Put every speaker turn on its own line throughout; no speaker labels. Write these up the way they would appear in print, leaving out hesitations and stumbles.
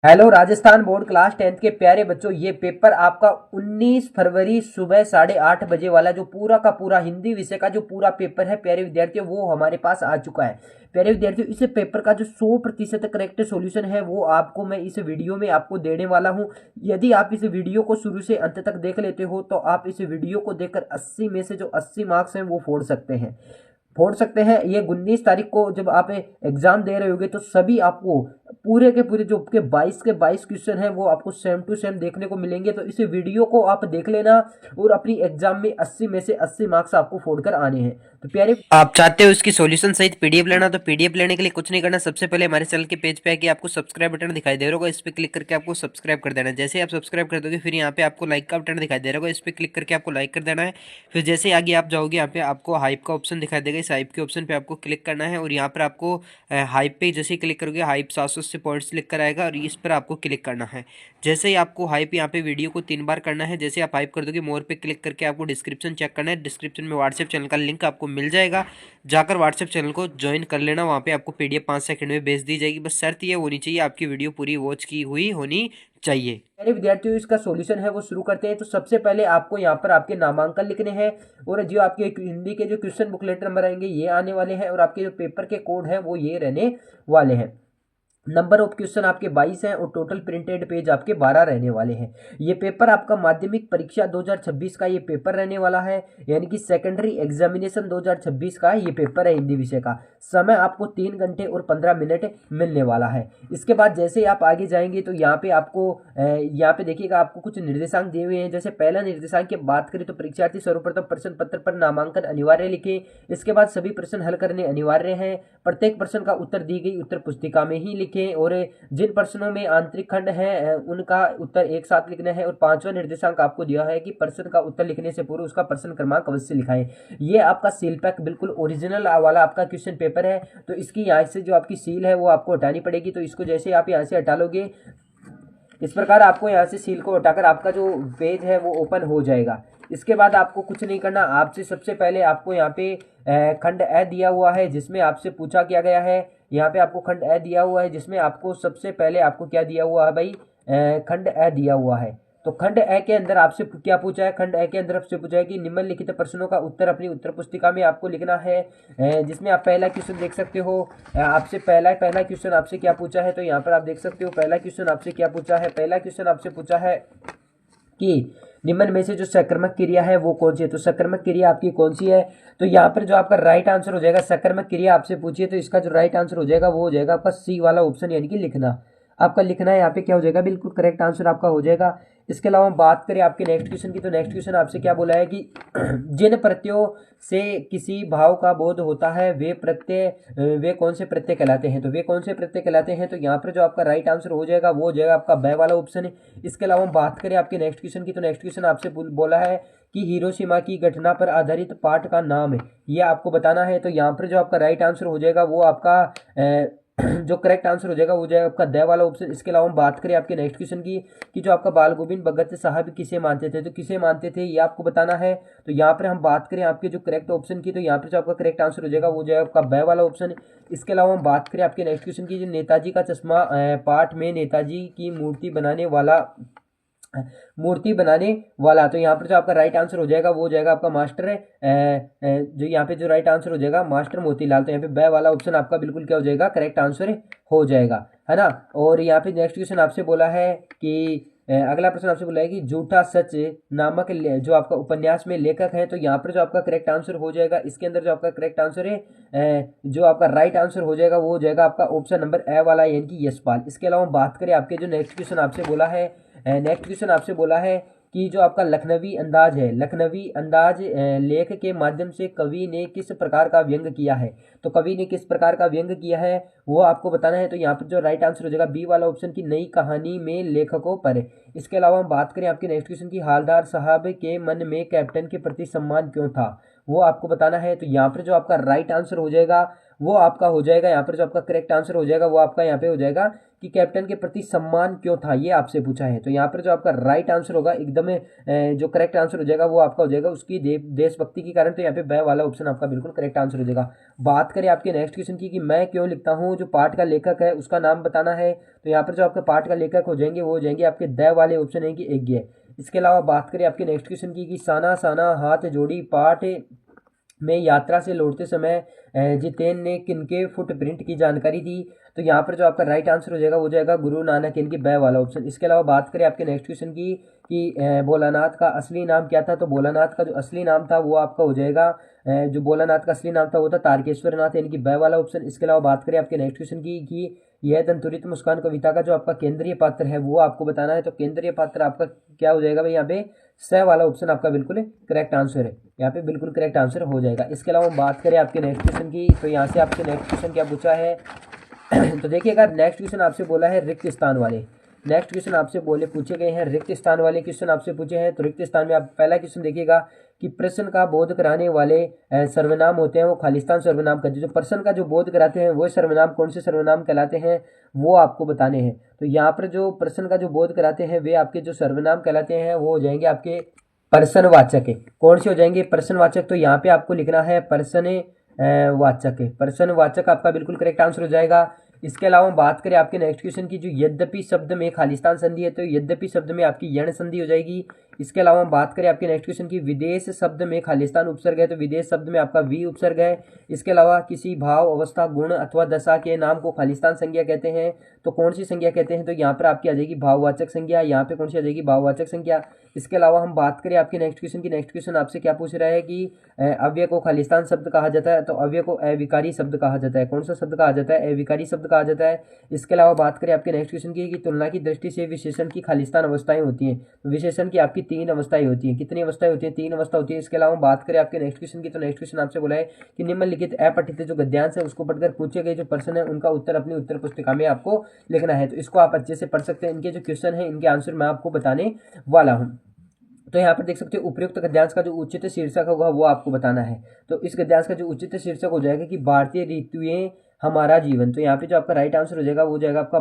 Hello Rajasthan board class 10th के प्यारे बच्चों, ये पेपर आपका 19 फरवरी सुबह 8:30 बजे वाला जो पूरा का पूरा हिंदी विषय का जो पूरा पेपर है प्यारे विद्यार्थियों, वो हमारे पास आ चुका है। प्यारे विद्यार्थियों, इस पेपर का जो 100% करेक्ट सॉल्यूशन है वो आपको मैं इस वीडियो में आपको देने वाला हूं। यदि आप इस वीडियो को शुरू से अंत तक देख लेते हो तो आप इस वीडियो को देखकर 80 में से जो 80 मार्क्स हैं वो फोड़ सकते हैं। ये 19 तारीख को जब आप एग्जाम दे रहे होगे तो सभी आपको पूरे के पूरे जो आपके 22 के 22 क्वेश्चन हैं वो आपको सेम टू सेम देखने को मिलेंगे। तो इस वीडियो को आप देख लेना और अपनी एग्जाम में 80 में से 80 मार्क्स आपको फोड़कर आने हैं। तो प्यारे,
आप चाहते हो इसकी सॉल्यूशन सहित पीडीएफ लेना, तो पीडीएफ लेने के लिए कुछ नहीं करना। सबसे पहले हमारे चैनल के पेज पे आके आपको सब्सक्राइब बटन दिखाई दे रहा होगा, इस पे क्लिक करके आपको सब्सक्राइब कर देना है। जैसे ही आप सब्सक्राइब कर दोगे फिर यहाँ पे आपको लाइक का बटन दिखाई दे रहा होगा, इस पे क्लिक करके आपको लाइक कर देना है। फिर जैसे ही आगे आप जाओगे यहाँ पे आपको हाइप का ऑप्शन दिखाई देगा, इस हाइप के ऑप्शन पे आपको क्लिक करना है और यहाँ पर आपको हाइप पे जैसे ही क्लिक करोगे हाइप 780 पॉइंट्स लिख कर आएगा और इस पर आपको क्लिक करना है। जैसे ही आपको हाइप यहाँ पे वीडियो को 3 बार करना है, जैसे आप हाइप कर दोगे मोर पे क्लिक करके आपको डिस्क्रिप्शन चेक करना है। डिस्क्रिप्शन में व्हाट्सएप चैनल का लिंक आपको मिल जाएगा, जाकर व्हाट्सएप चैनल को ज्वाइन कर लेना। वहाँ पे आपको पीडीएफ 5 सेकंड में भेज दी जाएगी। बस शर्त ये होनी चाहिए आपकी वीडियो पूरी वॉच की हुई होनी चाहिए।
मेरे विद्यार्थियों, इसका सॉल्यूशन है वो शुरू करते हैं। तो सबसे पहले आपको यहाँ पर आपके नामांकन लिखने हैं और जो आपके हिंदी के जो क्वेश्चन बुकलेट नंबर आएंगे ये आने वाले हैं और आपके जो पेपर के कोड हैं वो ये रहने वाले हैं। नंबर ऑफ क्वेश्चन आपके 22 हैं और टोटल प्रिंटेड पेज आपके 12 रहने वाले हैं। ये पेपर आपका माध्यमिक परीक्षा 2026 का ये पेपर रहने वाला है, यानी कि सेकेंडरी एग्जामिनेशन 2026 का ये पेपर है हिंदी विषय का। समय आपको 3 घंटे और 15 मिनट मिलने वाला है। इसके बाद जैसे ही आप आगे जाएंगे तो यहाँ पे आपको यहाँ पे देखिएगा आपको कुछ निर्देशांक दिए हुए हैं। जैसे पहला निर्देशांक की बात करें तो परीक्षार्थी सर्वप्रथम प्रश्न पत्र पर नामांकन अनिवार्य लिखे। इसके बाद सभी प्रश्न हल करने अनिवार्य हैं। प्रत्येक प्रश्न का उत्तर दी गई उत्तर पुस्तिका में ही लिखें और जिन प्रश्नों में आंतरिक खंड है उनका उत्तर एक साथ लिखना है। और पांचवा निर्देशांक आपको दिया है कि प्रश्न का उत्तर लिखने से पूर्व उसका प्रश्न क्रमांक अवश्य लिखाएं। ये आपका सील पैक बिल्कुल ओरिजिनल वाला आपका क्वेश्चन पेपर है। तो इसकी यहाँ से जो आपकी सील है वो आपको हटानी पड़ेगी। तो इसको जैसे आप यहाँ से हटा लोगे इस प्रकार आपको यहाँ से सील को हटाकर आपका जो पेज है वो ओपन हो जाएगा। इसके बाद आपको कुछ नहीं करना, आपसे सबसे पहले आपको यहाँ पे खंड ए दिया हुआ है जिसमें आपसे पूछा किया गया है। यहाँ पे आपको खंड ए दिया हुआ है जिसमें आपको सबसे पहले आपको क्या दिया हुआ है भाई, खंड ए दिया हुआ है। तो खंड ए के अंदर आपसे क्या पूछा है, खंड ए के अंदर आपसे पूछा है कि निम्नलिखित प्रश्नों का उत्तर अपनी उत्तर पुस्तिका में आपको लिखना है। जिसमें आप पहला क्वेश्चन देख सकते हो। आपसे पहला क्वेश्चन आपसे क्या पूछा है, तो यहाँ पर आप देख सकते हो पहला क्वेश्चन आपसे क्या पूछा है। पहला क्वेश्चन आपसे पूछा है कि निम्न में से जो सकर्मक क्रिया है वो कौन सी है। तो सकर्मक क्रिया आपकी कौन सी है, तो यहाँ पर जो आपका राइट आंसर हो जाएगा, सकर्मक क्रिया आपसे पूछिए तो इसका जो राइट आंसर हो जाएगा वो हो जाएगा आपका सी वाला ऑप्शन, यानी कि लिखना। आपका लिखना है यहाँ पे क्या हो जाएगा, बिल्कुल करेक्ट आंसर आपका हो जाएगा। इसके अलावा हम बात करें आपके नेक्स्ट क्वेश्चन की, तो नेक्स्ट क्वेश्चन आपसे क्या बोला है कि जिन प्रत्ययों से किसी भाव का बोध होता है वे कौन से प्रत्यय कहलाते हैं। तो वे कौन से प्रत्यय कहलाते हैं, तो यहाँ पर जो आपका राइट आंसर हो जाएगा वो हो जाएगा आपका ब वाला ऑप्शन है। इसके अलावा हम बात करें आपके नेक्स्ट क्वेश्चन की, तो नेक्स्ट क्वेश्चन आपसे बोला है कि हिरोशिमा की घटना पर आधारित पाठ का नाम है, ये आपको बताना है। तो यहाँ पर जो आपका राइट आंसर हो जाएगा वो आपका जो करेक्ट आंसर हो जाएगा वो जाएगा आपका द वाला ऑप्शन। इसके अलावा हम बात करें आपके नेक्स्ट क्वेश्चन की कि जो आपका बाल गोविंद भगत साहब किसे मानते थे, तो किसे मानते थे ये आपको बताना है। तो यहाँ पर हम बात करें आपके जो करेक्ट ऑप्शन की, तो यहाँ पर जो आपका करेक्ट आंसर हो जाएगा वो जाएगा आपका ब वाला ऑप्शन। इसके अलावा हम बात करें आपके नेक्स्ट क्वेश्चन की, जो नेताजी का चश्मा पाठ में नेताजी की मूर्ति बनाने वाला, तो यहाँ पर जो आपका राइट आंसर हो जाएगा वो हो जाएगा आपका मास्टर जो यहाँ पे जो राइट आंसर हो जाएगा मास्टर मोतीलाल। तो यहाँ पे ब वाला ऑप्शन आपका बिल्कुल क्या हो जाएगा, करेक्ट आंसर हो जाएगा, है ना। और यहाँ पे नेक्स्ट क्वेश्चन आपसे बोला है कि अगला प्रश्न आपसे बोला है कि झूठा सच नामक जो आपका उपन्यास में लेखक है। तो यहाँ पर जो आपका करेक्ट आंसर हो जाएगा, इसके अंदर जो आपका करेक्ट आंसर है जो आपका राइट आंसर हो जाएगा वो हो जाएगा आपका ऑप्शन नंबर ए वाला, यानी कि यशपाल। इसके अलावा बात करें आपके जो नेक्स्ट क्वेश्चन आपसे बोला है, नेक्स्ट क्वेश्चन आपसे बोला है कि जो आपका लखनवी अंदाज है, लखनवी अंदाज लेख के माध्यम से कवि ने किस प्रकार का व्यंग किया है। तो कवि ने किस प्रकार का व्यंग किया है वो आपको बताना है। तो यहाँ पर जो राइट आंसर हो जाएगा बी वाला ऑप्शन की नई कहानी में लेखकों पर। इसके अलावा हम बात करें आपके नेक्स्ट क्वेश्चन की हालदार साहब के मन में कैप्टन के प्रति सम्मान क्यों था, वो आपको बताना है। तो यहाँ पर जो आपका राइट आंसर हो जाएगा वो आपका हो जाएगा, यहाँ पर जो आपका करेक्ट आंसर हो जाएगा वो आपका यहाँ पे हो जाएगा कि कैप्टन के प्रति सम्मान क्यों था, ये आपसे पूछा है। तो यहाँ पर जो आपका राइट आंसर होगा एकदम जो करेक्ट आंसर हो जाएगा वो आपका हो जाएगा उसकी देशभक्ति के कारण। तो यहाँ पे वह वाला ऑप्शन आपका बिल्कुल करेक्ट आंसर हो जाएगा। बात करें आपके नेक्स्ट क्वेश्चन की कि मैं क्यों लिखता हूँ, जो पाठ का लेखक है उसका नाम बताना है। तो यहाँ पर जो आपके पाठ का लेखक हो जाएंगे वो हो जाएंगे आपके द वाले ऑप्शन है कि यज्ञ। इसके अलावा बात करें आपके नेक्स्ट क्वेश्चन की कि साना साना हाथ जोड़ी पाठ में यात्रा से लौटते समय जितेन ने किनके फुटप्रिंट की जानकारी दी। तो यहाँ पर जो आपका राइट आंसर हो जाएगा वो जाएगा गुरु नानक इनकी बै वाला ऑप्शन। इसके अलावा बात करें आपके नेक्स्ट क्वेश्चन की कि भोलानाथ का असली नाम क्या था। तो भोलानाथ का जो असली नाम था वो आपका हो जाएगा जो भोलानाथ का असली नाम था वो था तारकेश्वर नाथ इनकी बै वाला ऑप्शन। इसके अलावा बात करें आपके नेक्स्ट क्वेश्चन की कि यह दंतुरित मुस्कान कविता का जो आपका केंद्रीय पात्र है वो आपको बताना है। तो केंद्रीय पात्र आपका क्या हो जाएगा भाई, यहाँ पे स वाला ऑप्शन आपका बिल्कुल करेक्ट आंसर है, यहाँ पे बिल्कुल करेक्ट आंसर हो जाएगा। इसके अलावा हम बात करें आपके नेक्स्ट क्वेश्चन की, तो यहाँ से आपके नेक्स्ट क्वेश्चन क्या पूछा है तो देखिए अगर नेक्स्ट क्वेश्चन आपसे बोला है रिक्त स्थान वाले, नेक्स्ट क्वेश्चन आपसे पूछे गए हैं रिक्त स्थान वाले क्वेश्चन आपसे पूछे हैं। तो रिक्त स्थान में आप पहला क्वेश्चन देखिएगा कि प्रश्न का बोध कराने वाले सर्वनाम होते हैं वो खालिस्तान सर्वनाम कहते हैं। जो प्रश्न का जो बोध कराते हैं वो सर्वनाम कौन से सर्वनाम कहलाते हैं वो आपको बताने हैं। तो यहाँ पर जो प्रश्न का जो बोध कराते हैं वे आपके जो सर्वनाम कहलाते हैं वो हो जाएंगे आपके प्रश्नवाचक है। कौन से हो जाएंगे प्रश्नवाचक। तो यहाँ पे आपको लिखना है प्रश्नवाचक है, प्रश्नवाचक आपका बिल्कुल करेक्ट आंसर हो जाएगा। इसके अलावा हम बात करें आपके नेक्स्ट क्वेश्चन की, जो यद्यपि शब्द में खालिस्तान संधि है तो यद्यपि शब्द में आपकी यण संधि हो जाएगी। इसके अलावा हम बात करें आपके नेक्स्ट क्वेश्चन की विदेश शब्द में खालिस्तान उपसर्ग है तो विदेश शब्द में आपका वी उपसर्ग है। इसके अलावा किसी भाव अवस्था गुण अथवा दशा के नाम को खालिस्तान संज्ञा कहते हैं तो कौन सी संज्ञा कहते हैं। तो यहाँ पर आपकी आ जाएगी भाववाचक संज्ञा, यहाँ पे कौन सी आ जाएगी भाववाचक संज्ञा। इसके अलावा हम बात करें आपके नेक्स्ट क्वेश्चन की, नेक्स्ट क्वेश्चन आपसे क्या पूछ रहा है कि अव्यय को खालिस्तान शब्द कहा जाता है तो अव्यय को अविकारी शब्द कहा जाता है। कौन सा शब्द कहा जाता है, अविकारी शब्द कहा जाता है। इसके अलावा बात करें आपके नेक्स्ट क्वेश्चन की कि तुलना की दृष्टि से विशेषण की खालिस्तान अवस्थाएं होती हैं। तो विशेषण की आपकी 3 अवस्थाएं होती हैं। कितनी अवस्थाएं होती हैं, 3 अवस्था होती है। इसके अलावा बात करें आपके नेक्स्ट क्वेश्चन की, तो नेक्स्ट क्वेश्चन आपसे बोला है कि निम्नलिखित अपठित जो गद्यांश है उसको पढ़कर पूछे गए जो प्रश्न है उनका उत्तर अपनी उत्तर पुस्तिका में आपको लिखना है। तो इसको आप अच्छे से पढ़ सकते हैं। इनके जो क्वेश्चन है इनके आंसर मैं आपको बताने वाला हूँ। तो यहाँ पर देख सकते हो उपयुक्त गद्यांश का जो उचित शीर्षक होगा वो आपको बताना है। तो इस गद्यांश का जो उचित शीर्षक हो जाएगा कि भारतीय ऋतुएं हमारा जीवन। तो यहाँ पे जो आपका राइट आंसर हो जाएगा वो हो जाएगा आपका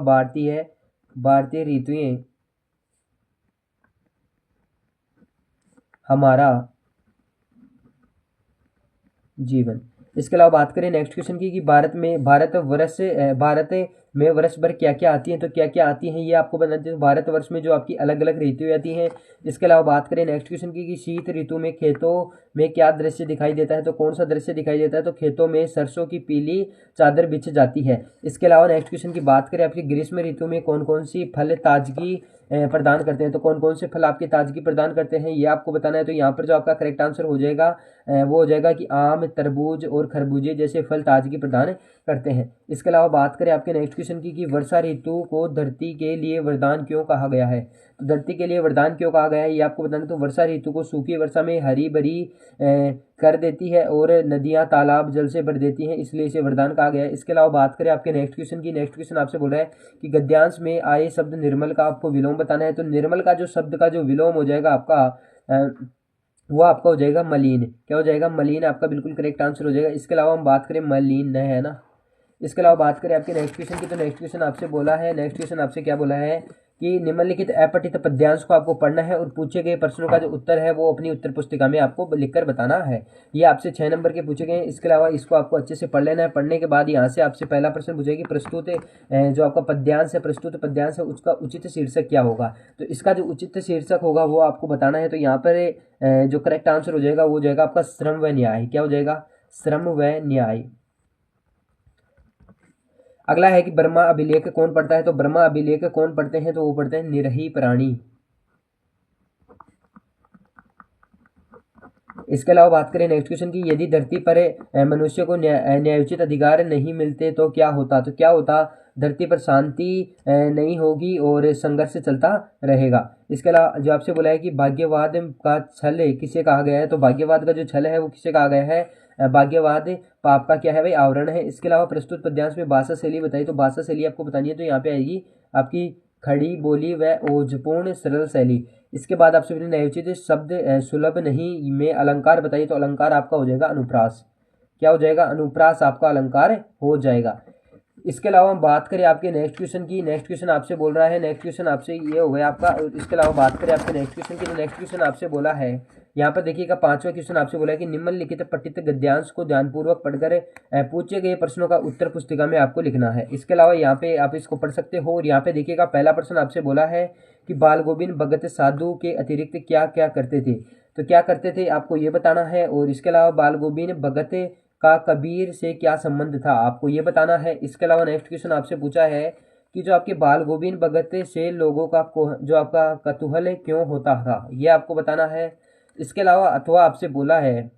भारतीय ऋतुएं हमारा जीवन। इसके अलावा बात करें नेक्स्ट क्वेश्चन की कि भारत में वर्ष भर क्या क्या आती हैं। तो क्या क्या आती हैं ये आपको बताते हैं। भारत वर्ष में जो आपकी अलग अलग ऋतुएं आती हैं। इसके अलावा बात करें नेक्स्ट क्वेश्चन की कि शीत ऋतु में खेतों में क्या दृश्य दिखाई देता है। तो कौन सा दृश्य दिखाई देता है, तो खेतों में सरसों की पीली चादर बिछ जाती है। इसके अलावा नेक्स्ट क्वेश्चन की बात करें आपकी ग्रीष्म ऋतु में कौन कौन सी फल ताजगी प्रदान करते हैं। तो कौन कौन से फल आपकी ताजगी प्रदान करते हैं ये आपको बताना है। तो यहाँ पर जो आपका करेक्ट आंसर हो जाएगा वो हो जाएगा कि आम तरबूज और खरबूजे जैसे फल ताजगी प्रदान करते हैं। इसके अलावा बात करें आपके नेक्स्ट क्वेश्चन की कि वर्षा ऋतु को धरती के लिए वरदान क्यों कहा गया है। तो धरती के लिए वरदान क्यों कहा गया है ये आपको बताना। तो वर्षा ऋतु को सूखी वर्षा में हरी भरी कर देती है और नदियां तालाब जल से भर देती हैं, इसलिए इसे वरदान कहा गया है। इसके अलावा बात करें आपके नेक्स्ट क्वेश्चन की, नेक्स्ट क्वेश्चन आपसे बोल रहा है कि गद्यांश में आए शब्द निर्मल का आपको विलोम बताना है। तो निर्मल का जो शब्द का जो विलोम हो जाएगा आपका वो आपका हो जाएगा मलिन। क्या हो जाएगा, मलिन आपका बिल्कुल करेक्ट आंसर हो जाएगा। इसके अलावा हम बात करें मलिन है ना। इसके अलावा बात करें आपके नेक्स्ट क्वेश्चन की, तो नेक्स्ट क्वेश्चन आपसे बोला है, नेक्स्ट क्वेश्चन आपसे क्या बोला है कि निम्नलिखित अपठित पद्यांश को आपको पढ़ना है और पूछे गए प्रश्नों का जो उत्तर है वो अपनी उत्तर पुस्तिका में आपको लिखकर बताना है। ये आपसे 6 नंबर के पूछे गए हैं। इसके अलावा इसको आपको अच्छे से पढ़ लेना है। पढ़ने के बाद यहाँ से आपसे पहला प्रश्न पूछेगी प्रस्तुत जो आपका पद्यांश है, प्रस्तुत पद्यांश है उसका उचित शीर्षक क्या होगा। तो इसका जो उचित शीर्षक होगा वो आपको बताना है। तो यहाँ पर जो करेक्ट आंसर हो जाएगा वो हो जाएगा आपका श्रम व न्याय। क्या हो जाएगा, श्रम व न्याय। अगला है कि ब्रह्मा अभिलेख कौन पढ़ता है। तो ब्रह्मा अभिलेख कौन पढ़ते हैं, तो वो पढ़ते हैं निरही प्राणी। इसके अलावा बात करें नेक्स्ट क्वेश्चन की, यदि धरती पर मनुष्य को न्यायोचित अधिकार नहीं मिलते तो क्या होता। तो क्या होता, धरती पर शांति नहीं होगी और संघर्ष चलता रहेगा। इसके अलावा जो आपसे बोला है कि भाग्यवाद का छल किसे कहा गया है। तो भाग्यवाद का जो छल है वो किसे कहा गया है, भाग्यवाद पाप का क्या है भाई, आवरण है। इसके अलावा प्रस्तुत पद्यांश में भाषा शैली बताइए। तो भाषा शैली आपको बतानी है। तो यहाँ पे आएगी आपकी खड़ी बोली व ओजपूर्ण सरल शैली। इसके बाद आपसे न्यायोचित शब्द सुलभ नहीं में अलंकार बताइए। तो अलंकार आपका हो जाएगा अनुप्रास। क्या हो जाएगा, अनुप्रास आपका अलंकार हो जाएगा। इसके अलावा हम बात करें आपके नेक्स्ट क्वेश्चन की। नेक्स्ट क्वेश्चन आपसे बोल रहा है, नेक्स्ट क्वेश्चन आपसे ये हो गया आपका। इसके अलावा बात करें आपके नेक्स्ट क्वेश्चन की, तो नेक्स्ट क्वेश्चन आपसे बोला है, यहाँ पर देखिएगा 5वां क्वेश्चन आपसे बोला है कि निम्नलिखित पठित गद्यांश को ध्यानपूर्वक पढ़कर पूछे गए प्रश्नों का उत्तर पुस्तिका में आपको लिखना है। इसके अलावा यहाँ पे आप इसको पढ़ सकते हो। और यहाँ पे देखिएगा पहला प्रश्न आपसे बोला है कि बाल गोविंद भगत साधु के अतिरिक्त क्या क्या करते थे। तो क्या करते थे आपको ये बताना है। और इसके अलावा बाल गोविंद भगत का कबीर से क्या संबंध था, आपको ये बताना है। इसके अलावा नेक्स्ट क्वेश्चन आपसे पूछा है कि जो आपके बाल गोविंद भगत से लोगों का जो आपका कतूहल क्यों होता था, ये आपको बताना है। इसके अलावा अथवा आपसे बोला है,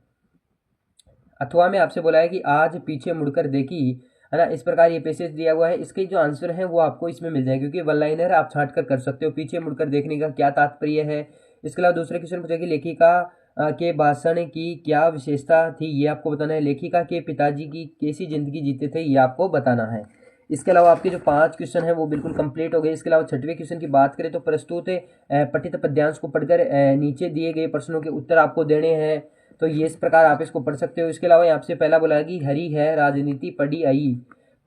अथवा में आपसे बोला है कि आज पीछे मुड़कर देखी, है ना, इस प्रकार ये पैसेज दिया हुआ है। इसके जो आंसर हैं वो आपको इसमें मिल जाएंगे, क्योंकि वन लाइनर आप छांट कर सकते हो। पीछे मुड़कर देखने का क्या तात्पर्य है। इसके अलावा दूसरे क्वेश्चन पूछेगी लेखिका के भाषण की क्या विशेषता थी, ये आपको बताना है। लेखिका के पिताजी की कैसी जिंदगी जीते थे, ये आपको बताना है। इसके अलावा आपके जो 5 क्वेश्चन है वो बिल्कुल कंप्लीट हो गए। इसके अलावा 6वें क्वेश्चन की बात करें तो प्रस्तुत पठित पद्यांश को पढ़कर नीचे दिए गए प्रश्नों के उत्तर आपको देने हैं। तो ये इस प्रकार आप इसको पढ़ सकते हो। इसके अलावा यहाँ से पहला बोला कि हरी है राजनीति पढ़ी आई,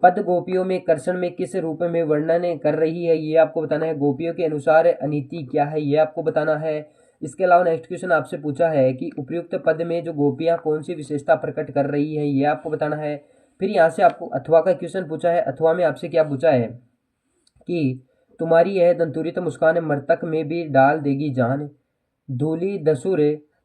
पद गोपियों में कर्षण में किस रूप में वर्णन कर रही है, ये आपको बताना है। गोपियों के अनुसार अनीति क्या है, ये आपको बताना है। इसके अलावा नेक्स्ट क्वेश्चन आपसे पूछा है कि उपयुक्त पद में जो गोपियाँ कौन सी विशेषता प्रकट कर रही है, ये आपको बताना है। फिर यहाँ से आपको अथवा का क्वेश्चन पूछा है। अथवा में आपसे क्या पूछा है कि तुम्हारी यह दंतुरित मुस्कान मृतक में भी डाल देगी जान, धूली दसुर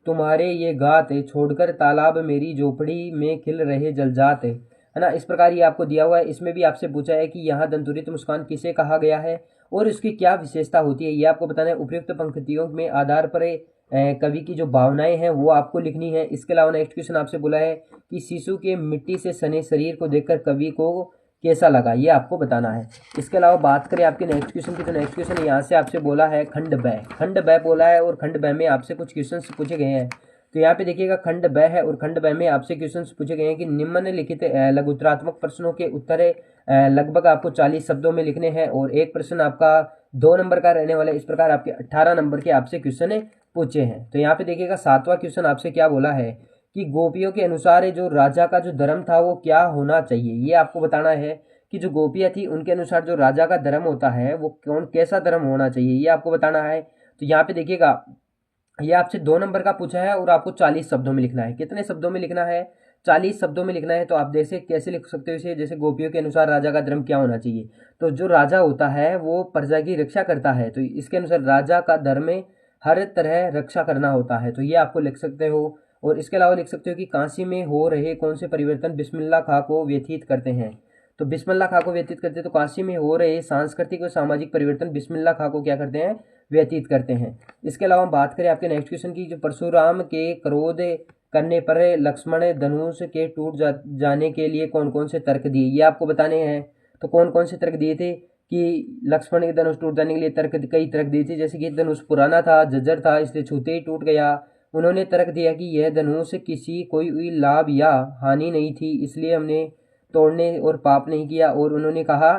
तुम्हारे ये गात, छोड़कर तालाब मेरी झोपड़ी में खिल रहे जलजात, है ना। इस प्रकार ये आपको दिया हुआ है। इसमें भी आपसे पूछा है कि यहाँ दंतुरित मुस्कान किसे कहा गया है और इसकी क्या विशेषता होती है, ये आपको बताना है। उपयुक्त पंक्तियों में आधार पर कवि की जो भावनाएं हैं वो आपको लिखनी है। इसके अलावा नेक्स्ट क्वेश्चन आपसे बोला है कि शिशु के मिट्टी से सने शरीर को देखकर कवि को कैसा लगा, ये आपको बताना है। इसके अलावा बात करें आपके नेक्स्ट क्वेश्चन की, तो नेक्स्ट क्वेश्चन यहाँ से आपसे बोला है खंड ब, खंड ब बोला है। और खंड ब में आपसे कुछ क्वेश्चन पूछे गए हैं। तो यहाँ पे देखिएगा खंड ब है और खंड ब में आपसे क्वेश्चन पूछे गए हैं कि निम्नलिखित लघुत्तरात्मक प्रश्नों के उत्तर लगभग आपको 40 शब्दों में लिखने हैं और एक प्रश्न आपका 2 नंबर का रहने वाला है। इस प्रकार आपके 18 नंबर के आपसे क्वेश्चन पूछे हैं। तो यहाँ पे देखिएगा 7वां क्वेश्चन आपसे क्या बोला है कि गोपियों के अनुसार जो राजा का जो धर्म था वो क्या होना चाहिए, ये आपको बताना है। कि जो गोपियाँ थी उनके अनुसार जो राजा का धर्म होता है वो कौन कैसा धर्म होना चाहिए, ये आपको बताना है। तो यहाँ पे देखिएगा ये आपसे 2 नंबर का पूछा है और आपको 40 शब्दों में लिखना है। कितने शब्दों में लिखना है, 40 शब्दों में लिखना है। तो आप जैसे कैसे लिख सकते हो इसे, जैसे गोपियों के अनुसार राजा का धर्म क्या होना चाहिए। तो जो राजा होता है वो प्रजा की रक्षा करता है, तो इसके अनुसार राजा का धर्म हर तरह रक्षा करना होता है, तो ये आपको लिख सकते हो। और इसके अलावा लिख सकते हो कि काशी में हो रहे कौन से परिवर्तन बिस्मिल्लाह खां को व्यतीत करते हैं। तो बिस्मिल्लाह खां को व्यतीत करते हैं, तो काशी में हो रहे सांस्कृतिक और सामाजिक परिवर्तन बिस्मिल्लाह खां को क्या करते हैं, व्यतीत करते हैं। इसके अलावा हम बात करें आपके नेक्स्ट क्वेश्चन की, जो परशुराम के क्रोध करने पर लक्ष्मण धनुष के टूट जाने के लिए कौन कौन से तर्क दिए, ये आपको बताने हैं। तो कौन कौन से तर्क दिए थे कि लक्ष्मण के धनुष टूट जाने के लिए कई तर्क दिए थे, जैसे कि धनुष पुराना था, जर्जर था, इसलिए छूते ही टूट गया। उन्होंने तर्क दिया कि यह धनुष किसी कोई लाभ या हानि नहीं थी, इसलिए हमने तोड़ने और पाप नहीं किया। और उन्होंने कहा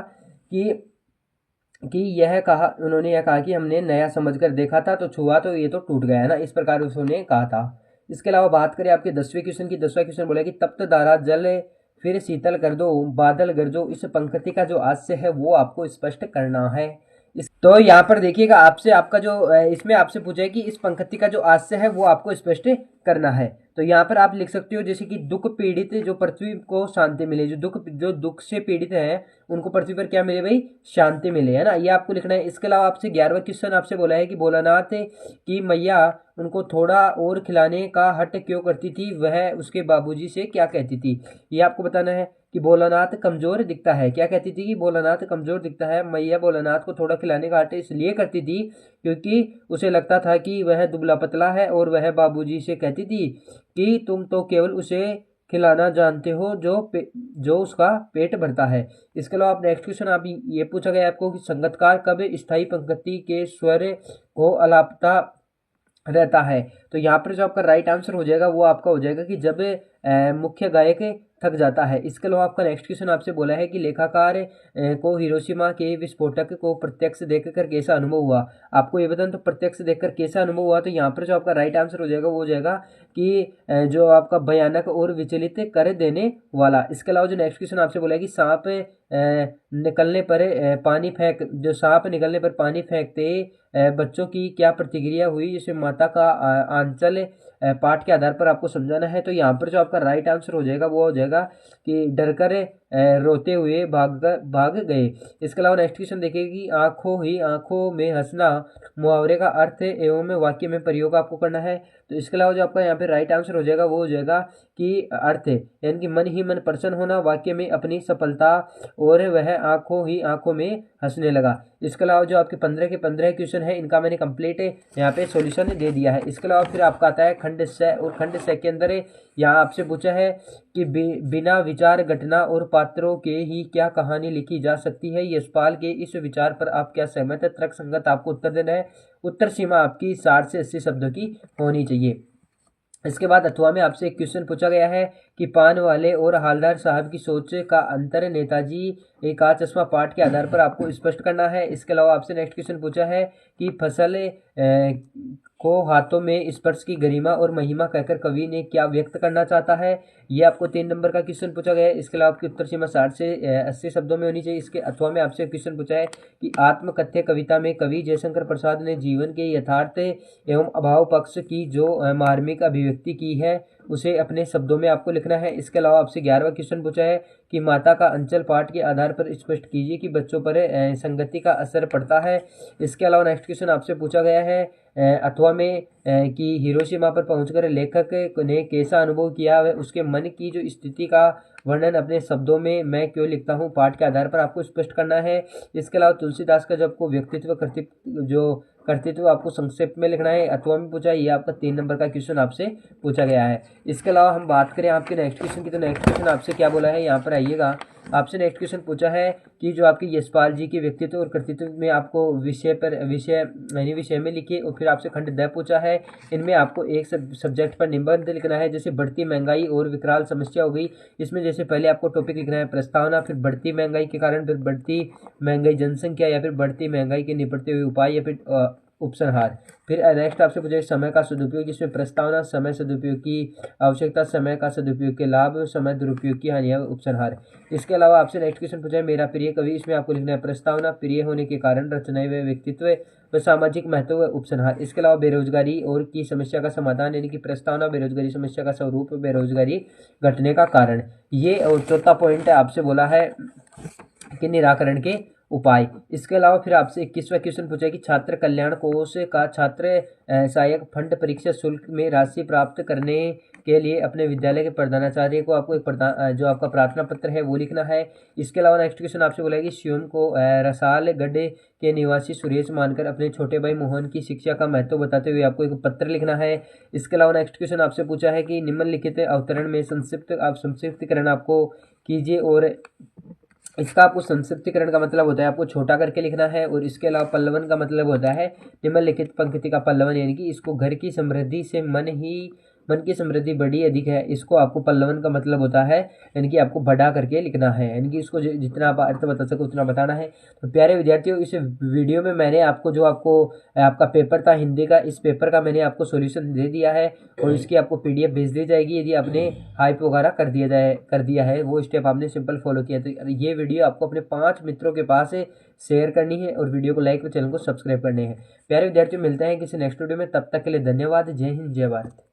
उन्होंने यह कहा कि हमने नया समझकर देखा था तो छुआ तो ये तो टूट गया ना, इस प्रकार उसने कहा था। इसके अलावा बात करें आपके 10वें क्वेश्चन की, 10वां क्वेश्चन बोला कि तप्त धारा जल फिर शीतल कर दो, बादल गरजो, इस पंक्ति का जो आशय है वो आपको स्पष्ट करना है। तो यहाँ पर देखिएगा आपसे आपका जो इसमें आपसे पूछा है कि इस पंक्ति का जो आशय है वो आपको स्पष्ट करना है। तो यहाँ पर आप लिख सकते हो जैसे कि दुख पीड़ित जो पृथ्वी को शांति मिले, जो दुख से पीड़ित है उनको पृथ्वी पर क्या मिले भाई, शांति मिले, है ना, ये आपको लिखना है। इसके अलावा आपसे 11वां क्वेश्चन आपसे बोला है कि भोलानाथ की मैया उनको थोड़ा और खिलाने का हट क्यों करती थी, वह उसके बाबूजी से क्या कहती थी, ये आपको बताना है। कि भोलानाथ कमजोर दिखता है, क्या कहती थी कि भोलानाथ कमजोर दिखता है। मैया भोलानाथ को थोड़ा खिलाने का हट इसलिए करती थी क्योंकि उसे लगता था कि वह दुबला पतला है, और वह बाबूजी से कहती थी कि तुम तो केवल उसे खिलाना जानते हो जो उसका पेट भरता है। इसके अलावा आप नेक्स्ट क्वेश्चन आप ये पूछा गया आपको कि संगतकार कब स्थायी पंक्ति के स्वर को अलापता रहता है। तो यहाँ पर जो आपका राइट आंसर हो जाएगा वो आपका हो जाएगा कि जब मुख्य गायक थक जाता है। इसके अलावा आपका नेक्स्ट क्वेश्चन आपसे बोला है कि लेखाकार को हिरोशिमा के विस्फोटक को प्रत्यक्ष देखकर कैसा अनुभव हुआ। आपको ये बताना तो प्रत्यक्ष देखकर कैसा अनुभव हुआ, तो यहाँ पर जो आपका राइट आंसर हो जाएगा वो हो जाएगा कि जो आपका भयानक और विचलित कर देने वाला। इसके अलावा जो नेक्स्ट क्वेश्चन आपसे बोला है कि सांप निकलने पर पानी फेंक जो सांप निकलने पर पानी फेंकते बच्चों की क्या प्रतिक्रिया हुई, जिसे माता का आंचल पाठ के आधार पर आपको समझाना है। तो यहाँ पर जो आपका राइट आंसर हो जाएगा वो हो जाएगा कि डरकर रोते हुए भाग गए। इसके अलावा नेक्स्ट क्वेश्चन देखिए कि आंखों ही आंखों में हंसना मुहावरे का अर्थ एवं वाक्य में प्रयोग आपको करना है। तो इसके अलावा जो आपका यहाँ पे राइट आंसर हो जाएगा वो हो जाएगा कि अर्थ यानी कि मन ही मन प्रसन्न होना, वाक्य में अपनी सफलता, और वह आंखों ही आंखों में हंसने लगा। इसके अलावा जो आपके 15 के 15 क्वेश्चन है इनका मैंने कंप्लीट यहाँ पे सॉल्यूशन दे दिया है। इसके अलावा फिर आपका आता है खंड स, और खंड स के अंदर यहाँ आपसे पूछा है कि बिना विचार घटना और पात्रों के ही क्या कहानी लिखी जा सकती है। यशपाल के इस विचार पर आप क्या सहमत है? तर्क संगत आपको उत्तर देना है। उत्तर सीमा आपकी 60 से 80 शब्दों की होनी चाहिए। इसके बाद अथवा में आपसे एक क्वेश्चन पूछा गया है कि पान वाले और हालदार साहब की सोच का अंतर नेताजी एक चश्मा पाठ के आधार पर आपको स्पष्ट करना है। इसके अलावा आपसे नेक्स्ट क्वेश्चन पूछा है कि फसल को हाथों में स्पर्श की गरिमा और महिमा कहकर कवि ने क्या व्यक्त करना चाहता है। ये आपको 3 नंबर का क्वेश्चन पूछा गया है। इसके अलावा आपकी उत्तर सीमा 60 से 80 शब्दों में होनी चाहिए। इसके अथवा में आपसे क्वेश्चन पूछा है कि आत्मकथ्य कविता में कवि जयशंकर प्रसाद ने जीवन के यथार्थ एवं अभाव पक्ष की जो मार्मिक अभिव्यक्ति की है उसे अपने शब्दों में आपको लिखना है। इसके अलावा आपसे 11वां क्वेश्चन पूछा है कि माता का अंचल पाठ के आधार पर स्पष्ट कीजिए कि बच्चों पर संगति का असर पड़ता है। इसके अलावा नेक्स्ट क्वेश्चन आपसे पूछा गया है अथवा में कि हिरोशिमा पर पहुंचकर लेखक ने कैसा अनुभव किया है, उसके मन की जो स्थिति का वर्णन अपने शब्दों में मैं क्यों लिखता हूँ पाठ के आधार पर आपको स्पष्ट करना है। इसके अलावा तुलसीदास का जो आपको व्यक्तित्व कर्तृत्व आपको संक्षेप में लिखना है। अथवा में पूछा है, ये आपका 3 नंबर का क्वेश्चन आपसे पूछा गया है। इसके अलावा हम बात करें आपके नेक्स्ट क्वेश्चन की, तो नेक्स्ट क्वेश्चन आपसे क्या बोला है, यहाँ पर आइएगा। आपसे नेक्स्ट क्वेश्चन पूछा है कि जो आपके यशपाल जी के व्यक्तित्व और कर्तृत्व में आपको विषय में लिखिए, और फिर आपसे खंड द पूछा है। इनमें आपको एक सब्जेक्ट पर निबंध लिखना है। जैसे बढ़ती महंगाई और विकराल समस्या हो गई, इसमें जैसे पहले आपको टॉपिक लिखना है प्रस्तावना, फिर बढ़ती महंगाई के कारण, फिर बढ़ती महंगाई जनसंख्या, या फिर बढ़ती महंगाई के निपटते हुए उपाय, या फिर उपसंहार। फिर नेक्स्ट आपसे पूछे समय का सदुपयोग, जिसमें प्रस्तावना, समय सदुपयोग की आवश्यकता, समय का सदुपयोग के लाभ, समय दुरुपयोग की हानियां, उपसंहार। इसके अलावा आपसे नेक्स्ट क्वेश्चन पूछा है मेरा प्रिय कवि, इसमें आपको लिखना है प्रस्तावना, प्रिय होने के कारण, रचनाएं व व्यक्तित्व व सामाजिक महत्व व उपसंहार। इसके अलावा बेरोजगारी और की समस्या का समाधान, यानी कि प्रस्तावना, बेरोजगारी समस्या का स्वरूप, बेरोजगारी घटने का कारण। ये और चौथा पॉइंट आपसे बोला है कि निराकरण के उपाय। इसके अलावा फिर आपसे 21वां क्वेश्चन पूछा है कि छात्र कल्याण कोष का छात्र सहायक फंड परीक्षा शुल्क में राशि प्राप्त करने के लिए अपने विद्यालय के प्रधानाचार्य को आपको एक जो आपका प्रार्थना पत्र है वो लिखना है। इसके अलावा नेक्स्ट क्वेश्चन आपसे बोला है कि स्वयं को रसाल गड्ढे के निवासी सुरेश मानकर अपने छोटे भाई मोहन की शिक्षा का महत्व बताते हुए आपको एक पत्र लिखना है। इसके अलावा नेक्स्ट क्वेश्चन आपसे पूछा है कि निम्नलिखित अवतरण में संक्षिप्तीकरण आपको कीजिए, और इसका आपको संक्षिप्तीकरण का मतलब होता है आपको छोटा करके लिखना है। और इसके अलावा पल्लवन का मतलब होता है निम्नलिखित पंक्ति का पल्लवन, यानी कि इसको घर की समृद्धि से मन की समृद्धि बड़ी अधिक है, इसको आपको पल्लवन का मतलब होता है, यानी कि आपको बढ़ा करके लिखना है, यानी कि इसको जितना आप अर्थ बता सको उतना बताना है। तो प्यारे विद्यार्थियों, इस वीडियो में मैंने आपको जो आपका पेपर था हिंदी का, इस पेपर का मैंने आपको सॉल्यूशन दे दिया है, और इसकी आपको PDF भेज दी जाएगी यदि आपने हाइप वगैरह कर दिया है, वो स्टेप आपने सिंपल फॉलो किया। तो ये वीडियो आपको अपने 5 मित्रों के पास शेयर करनी है, और वीडियो को लाइक और चैनल को सब्सक्राइब करने हैं। प्यारे विद्यार्थियों, मिलते हैं किसी नेक्स्ट वीडियो में, तब तक के लिए धन्यवाद। जय हिंद, जय भारत।